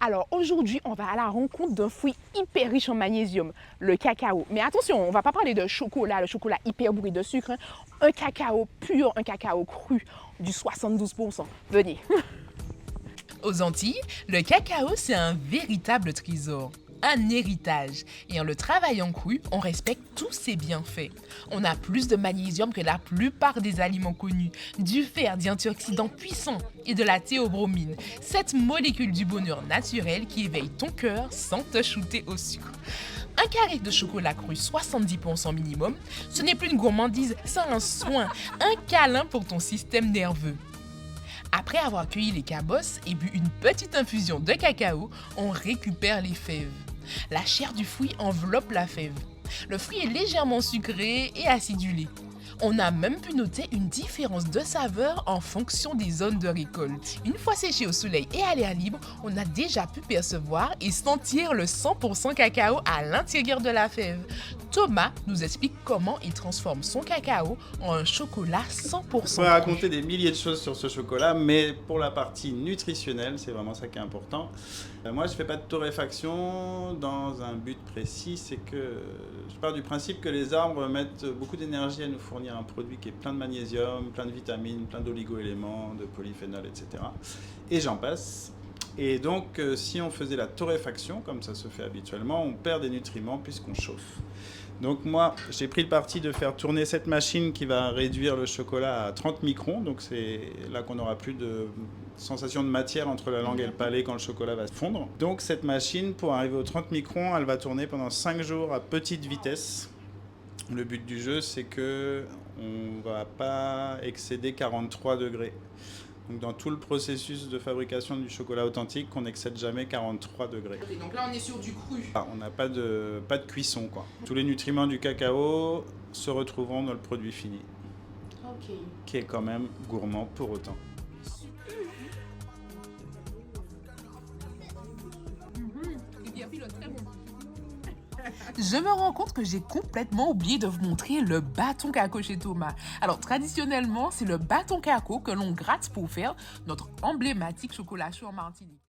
Alors aujourd'hui, on va à la rencontre d'un fruit hyper riche en magnésium, le cacao. Mais attention, on ne va pas parler de chocolat, le chocolat hyper bourré de sucre, hein. Un cacao pur, un cacao cru, du 72%. Venez. Aux Antilles, le cacao, c'est un véritable trésor, un héritage. Et en le travaillant cru, on respecte tous ses bienfaits. On a plus de magnésium que la plupart des aliments connus, du fer, des antioxydants puissants et de la théobromine, cette molécule du bonheur naturel qui éveille ton cœur sans te shooter au sucre. Un carré de chocolat cru 70% minimum, ce n'est plus une gourmandise, c'est un soin, un câlin pour ton système nerveux. Après avoir cueilli les cabosses et bu une petite infusion de cacao, on récupère les fèves. La chair du fruit enveloppe la fève. Le fruit est légèrement sucré et acidulé. On a même pu noter une différence de saveur en fonction des zones de récolte. Une fois séché au soleil et à l'air libre, on a déjà pu percevoir et sentir le 100% cacao à l'intérieur de la fève. Thomas nous explique comment il transforme son cacao en un chocolat 100%. On pourrait raconter des milliers de choses sur ce chocolat, mais pour la partie nutritionnelle, c'est vraiment ça qui est important. Moi, je ne fais pas de torréfaction dans un but précis, c'est que je pars du principe que les arbres mettent beaucoup d'énergie à nous fournir un produit qui est plein de magnésium, plein de vitamines, plein d'oligo-éléments, de polyphénols, etc. Et j'en passe. Et donc, si on faisait la torréfaction, comme ça se fait habituellement, on perd des nutriments puisqu'on chauffe. Donc moi, j'ai pris le parti de faire tourner cette machine qui va réduire le chocolat à 30 microns. Donc c'est là qu'on n'aura plus de sensation de matière entre la langue et le palais quand le chocolat va fondre. Donc cette machine, pour arriver aux 30 microns, elle va tourner pendant 5 jours à petite vitesse. Le but du jeu, c'est que on ne va pas excéder 43 degrés. Donc dans tout le processus de fabrication du chocolat authentique, on n'excède jamais 43 degrés. Okay, donc là on est sur du cru. On n'a pas de cuisson, quoi. Tous les nutriments du cacao se retrouveront dans le produit fini, qui est quand même gourmand pour autant. Je me rends compte que j'ai complètement oublié de vous montrer le bâton cacao chez Thomas. Alors traditionnellement, c'est le bâton cacao que l'on gratte pour faire notre emblématique chocolat chaud en Martinique.